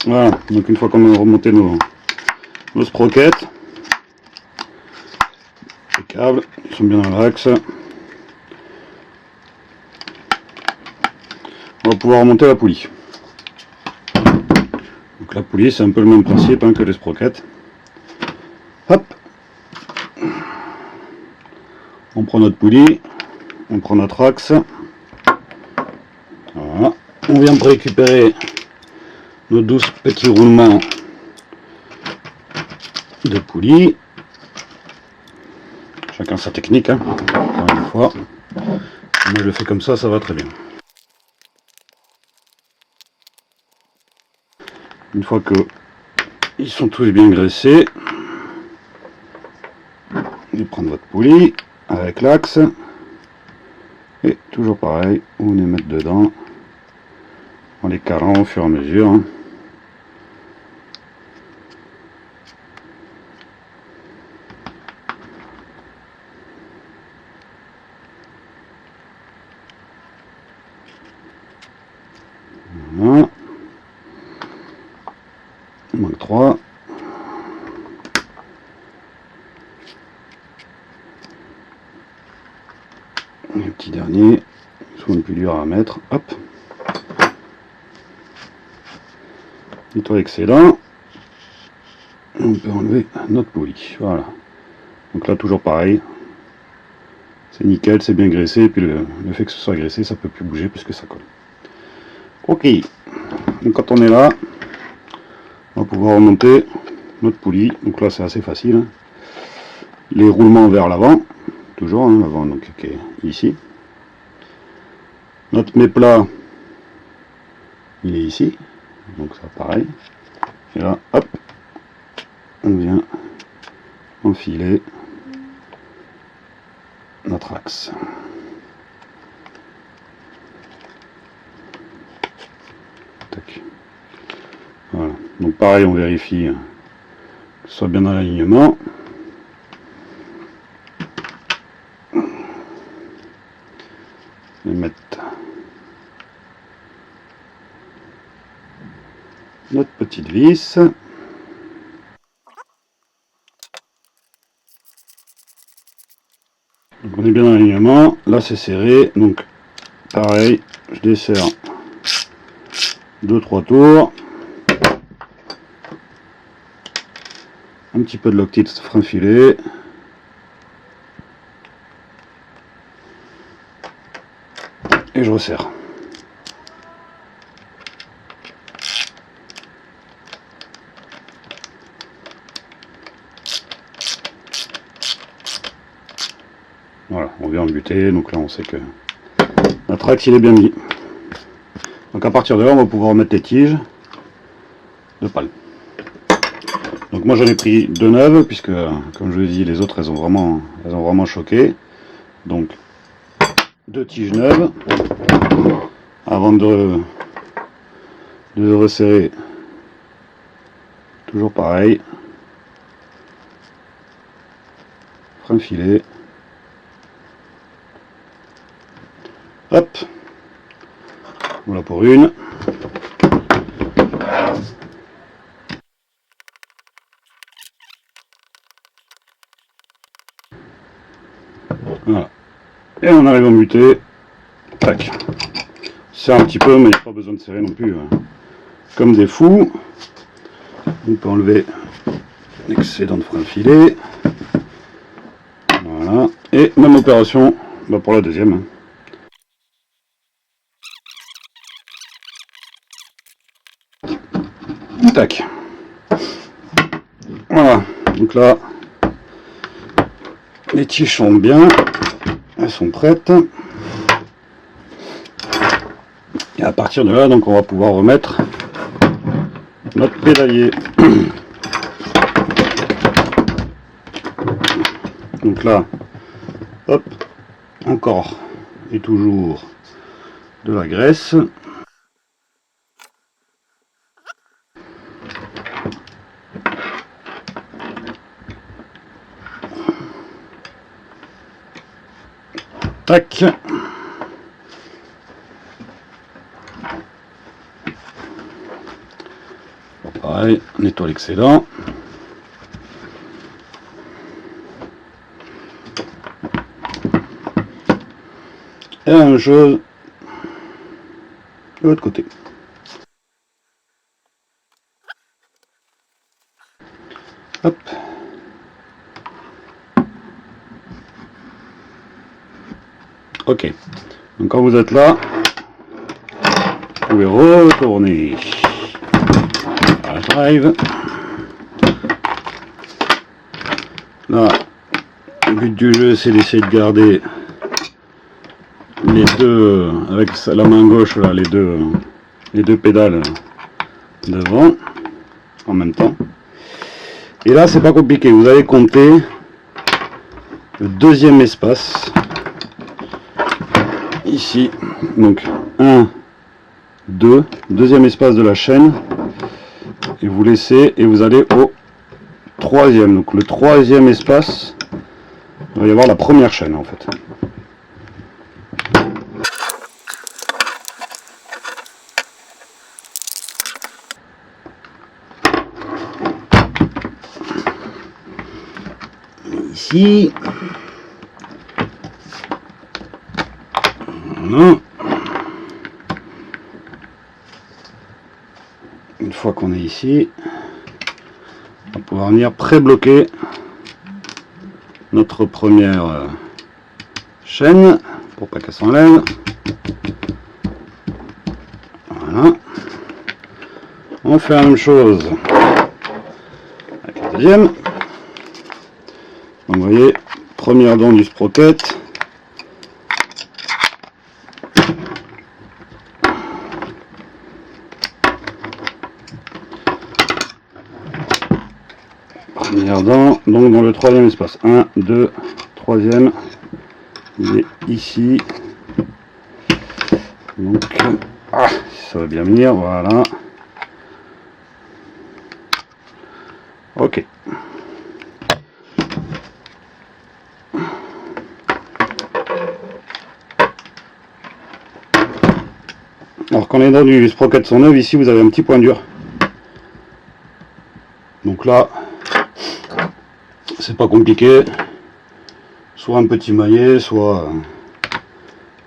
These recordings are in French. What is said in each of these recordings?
Voilà, donc une fois qu'on a remonté nos sprockets, les câbles ils sont bien dans l'axe, on va pouvoir remonter la poulie. Donc la poulie c'est un peu le même principe que les sprockets. Hop, on prend notre poulie, on prend notre axe, voilà. On vient de récupérer nos 12 petits roulements de poulie. Chacun sa technique, encore une fois. Moi je le fais comme ça va très bien. Une fois que ils sont tous bien graissés, vous prenez votre poulie avec l'axe et toujours pareil, vous les mettez dedans en les calant au fur et à mesure. Voilà. Il manque 3. Et le petit dernier, soit un peu dur à mettre. Hop. Nettoyer excellent. On peut enlever notre poulie. Voilà. Donc là toujours pareil. C'est nickel, c'est bien graissé. Et puis le fait que ce soit graissé, ça peut plus bouger puisque ça colle. Ok. Donc quand on est là, on va pouvoir remonter notre poulie. Donc là c'est assez facile. Les roulements vers l'avant. Toujours, l'avant donc qui est ici. Notre méplat, il est ici. Donc ça pareil. Et là, hop, on vient enfiler notre axe. Tac. Voilà. Donc pareil, on vérifie que ce soit bien dans l'alignement. Et mettre notre petite vis. Donc on est bien dans l'alignement. Là c'est serré. Donc pareil, je desserre 2-3 tours. Un petit peu de loctite frein filet. Et je resserre. Voilà, on vient buter, donc là on sait que notre axe il est bien mis. Donc à partir de là on va pouvoir mettre les tiges de pal. Donc moi j'en ai pris 2 neuves puisque comme je vous l'ai dit les autres elles ont vraiment choqué. Donc 2 tiges neuves avant de resserrer. Toujours pareil, frein filet. Hop, voilà pour une. Voilà. Et on arrive à muter. Tac. C'est un petit peu, mais il n'y a pas besoin de serrer non plus. Comme des fous. On peut enlever l'excédent de frein filet. Voilà. Et même opération pour la deuxième. Tac. Voilà. Donc là, les tiges sont bien. Elles sont prêtes. Et à partir de là, donc on va pouvoir remettre notre pédalier. Donc là, hop, encore et toujours de la graisse. Tac. pareil, on nettoie l'excédent. Et la même chose de l'autre côté. Hop. Ok. Donc quand vous êtes là, vous pouvez retourner à la drive. Là, le but du jeu, c'est d'essayer de garder les deux, avec la main gauche, là, les deux pédales devant en même temps. Et là, c'est pas compliqué. Vous allez compter le deuxième espace ici. Donc 1, 2, deuxième espace de la chaîne. Et vous laissez et vous allez au troisième. Donc le troisième espace, il va y avoir la première chaîne en fait. Ici. Voilà. Une fois qu'on est ici, on va pouvoir venir pré-bloquer notre première chaîne pour pas qu'elle s'enlève. Voilà. On fait la même chose avec la deuxième. Donc vous voyez, première dent du sprocket. Première dent, donc dans le troisième espace. 1, 2, troisième. Il est ici. Donc, ça va bien venir, voilà. Ok. Alors quand les dents du sprocket sont neuves, ici vous avez un petit point dur. Donc là, c'est pas compliqué. Soit un petit maillet, soit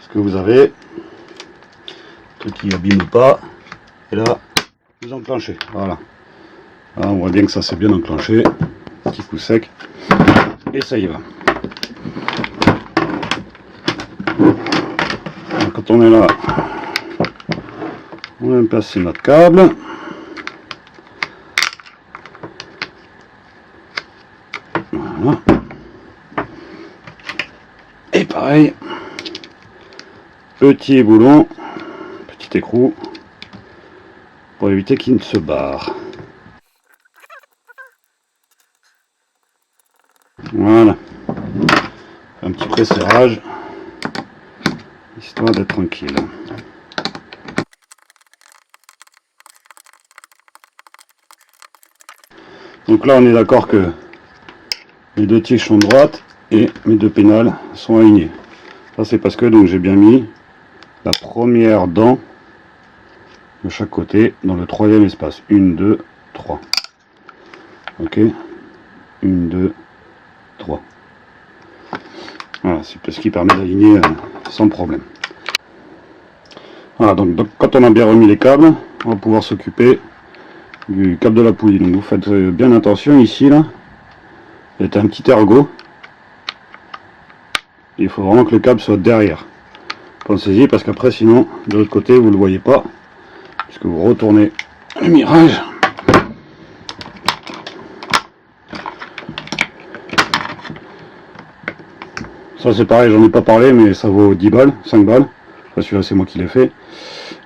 ce que vous avez. Truc qui abîme pas. Et là, vous enclenchez. Voilà. Là, on voit bien que ça s'est bien enclenché. Petit coup sec. Et ça y va. Alors, quand on est là, on va placer notre câble. Voilà. Et pareil, petit boulon, petit écrou, pour éviter qu'il ne se barre. Voilà. Un petit pré-serrage, histoire d'être tranquille. Donc là on est d'accord que les deux tiges sont droites et mes deux pénales sont alignées. Ça c'est parce que donc j'ai bien mis la première dent de chaque côté dans le troisième espace. 1, 2, 3. Ok. 1, 2, 3. Voilà, c'est ce qui permet d'aligner sans problème. Voilà, donc quand on a bien remis les câbles, on va pouvoir s'occuper du câble de la poulie. Donc vous faites bien attention ici là. Il y a un petit ergot. Il faut vraiment que le câble soit derrière. Pensez-y parce qu'après sinon de l'autre côté vous ne le voyez pas. Puisque vous retournez le mirage. Ça c'est pareil, j'en ai pas parlé mais ça vaut 10 balles, 5 balles. Enfin, celui-là c'est moi qui l'ai fait.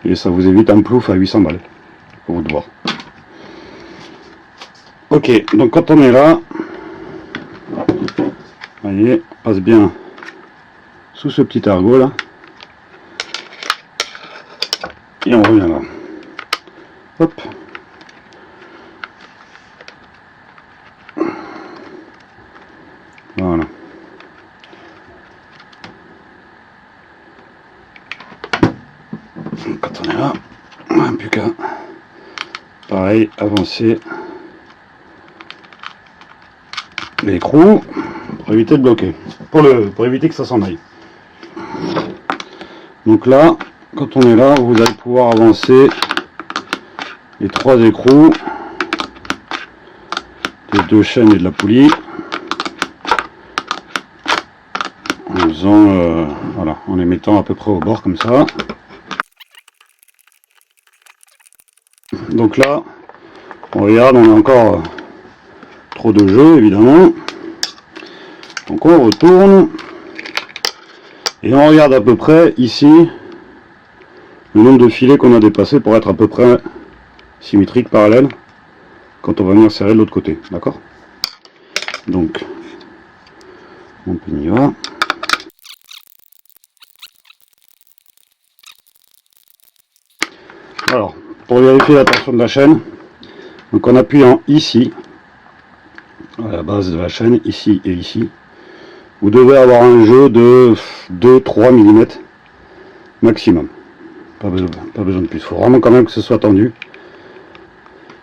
Et ça vous évite un plouf à 800 balles. Pour vous de voir. Ok, donc quand on est là, vous voyez, on passe bien sous ce petit ergot là. Et on revient là. Hop. Voilà. Quand on est là, on n'a plus qu'à pareil, avancer l'écrou pour éviter de bloquer, pour éviter que ça s'en aille. Donc là, quand on est là, vous allez pouvoir avancer les 3 écrous des 2 chaînes et de la poulie en faisant voilà, en les mettant à peu près au bord comme ça. Donc là, on regarde, on a encore trop de jeu évidemment. Donc on retourne et on regarde à peu près ici le nombre de filets qu'on a dépassé pour être à peu près symétrique, parallèle quand on va venir serrer de l'autre côté, d'accord? Donc on y va. Alors pour vérifier la tension de la chaîne, donc en appuyant ici à la base de la chaîne, ici et ici, vous devez avoir un jeu de 2-3 mm maximum, pas besoin de plus, il faut vraiment quand même que ce soit tendu.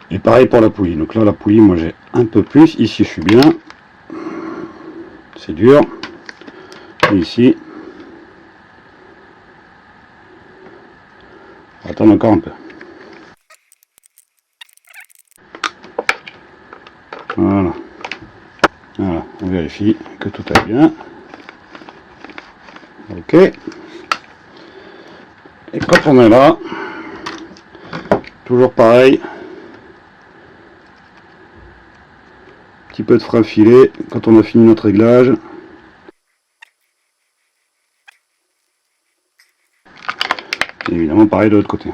Et pareil pour la poulie, donc là la poulie moi j'ai un peu plus, ici je suis bien, c'est dur, et ici on va attendre encore un peu. Voilà, voilà, on vérifie que tout est bien. Ok, et quand on est là, toujours pareil, petit peu de frein filet quand on a fini notre réglage. Et évidemment pareil de l'autre côté.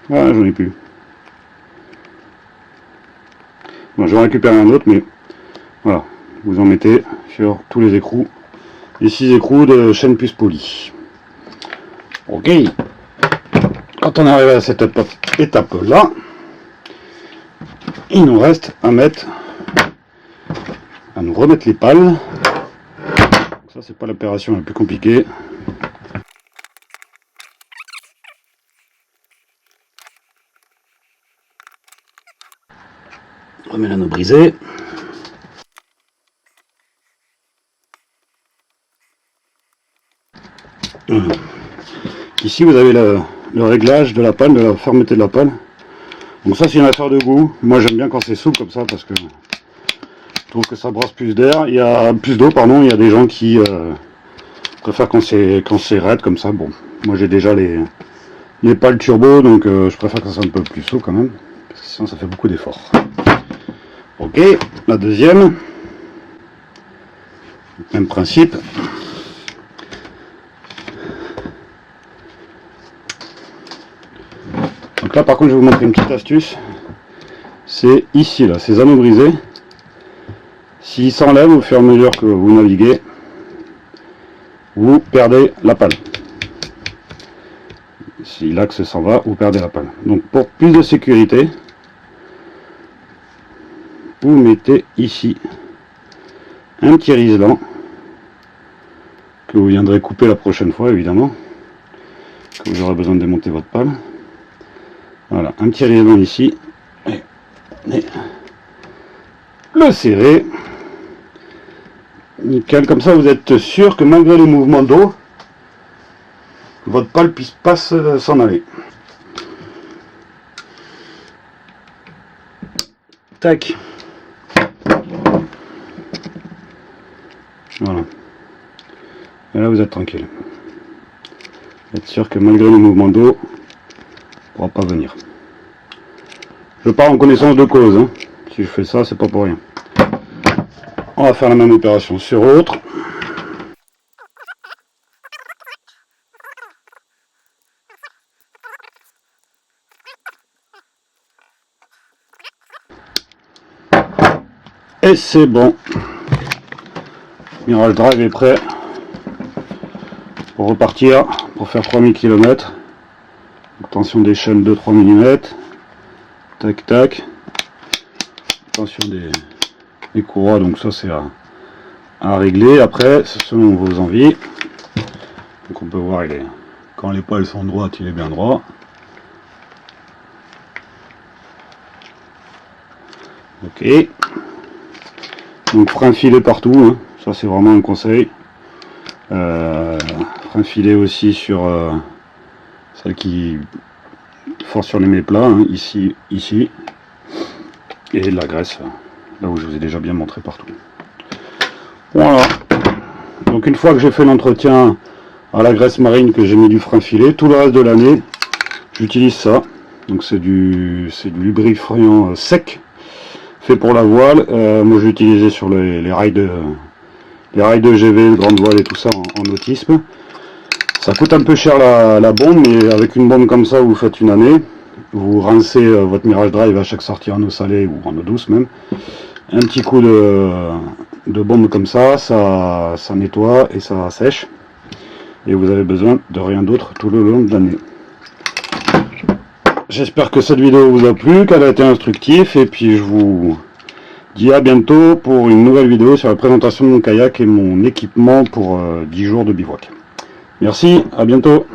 Voilà, j'en ai plus. Bon, je vais récupérer un autre, mais voilà, vous en mettez sur tous les écrous, les 6 écrous de chaîne plus poulie. Ok, quand on arrive à cette étape là, il nous reste à nous remettre les pales. Ça c'est pas l'opération la plus compliquée. On remet l'anneau brisé. Ici vous avez le réglage de la pale, de la fermeté de la pale. Donc ça c'est une affaire de goût. Moi j'aime bien quand c'est souple comme ça parce que je trouve que ça brasse plus d'air. Il y a plus d'eau, pardon. Il y a des gens qui préfèrent quand c'est raide comme ça. Bon, moi j'ai déjà les pales turbo, donc je préfère que ça soit un peu plus souple quand même, parce que sinon ça fait beaucoup d'efforts. Ok, la deuxième, même principe. Donc là par contre je vais vous montrer une petite astuce. C'est ici là, ces anneaux brisés, s'ils s'enlèvent au fur et à mesure que vous naviguez, vous perdez la pale. Si l'axe s'en va, vous perdez la pale. Donc pour plus de sécurité, vous mettez ici un petit riselant que vous viendrez couper la prochaine fois évidemment, quand vous aurez besoin de démonter votre pale. Voilà, un petit riselant ici, et le serrer, nickel, comme ça vous êtes sûr que malgré les mouvements d'eau, votre pale puisse pas s'en aller. Tac. Voilà. Et là vous êtes tranquille. Vous êtes sûr que malgré les mouvements d'eau, il ne pourra pas venir. Je pars en connaissance de cause. Hein. Si je fais ça, c'est pas pour rien. On va faire la même opération sur autre. Et c'est bon. Mirage Drive est prêt pour repartir, pour faire 3000 km. Tension des chaînes de 3 mm. Tac tac. Tension des courroies, donc ça c'est à régler après, selon vos envies. Donc on peut voir, quand les pales sont droites, il est bien droit. Ok. Donc frein filet partout, hein. Ça c'est vraiment un conseil. Frein filet aussi sur celle qui force sur les méplats, hein, ici, ici. Et de la graisse, là où je vous ai déjà bien montré partout. Voilà. Donc une fois que j'ai fait l'entretien à la graisse marine, que j'ai mis du frein filet, tout le reste de l'année, j'utilise ça. Donc c'est du lubrifiant sec, fait pour la voile. Moi j'ai utilisé sur les rails de GV, de grande voile et tout ça en nautisme. Ça coûte un peu cher la bombe, mais avec une bombe comme ça, vous faites une année. Vous rincez votre Mirage Drive à chaque sortie en eau salée ou en eau douce même. Un petit coup de bombe comme ça, ça nettoie et ça sèche. Et vous avez besoin de rien d'autre tout le long de l'année. J'espère que cette vidéo vous a plu, qu'elle a été instructive, et puis je vous dis à bientôt pour une nouvelle vidéo sur la présentation de mon kayak et mon équipement pour 10 jours de bivouac. Merci, à bientôt.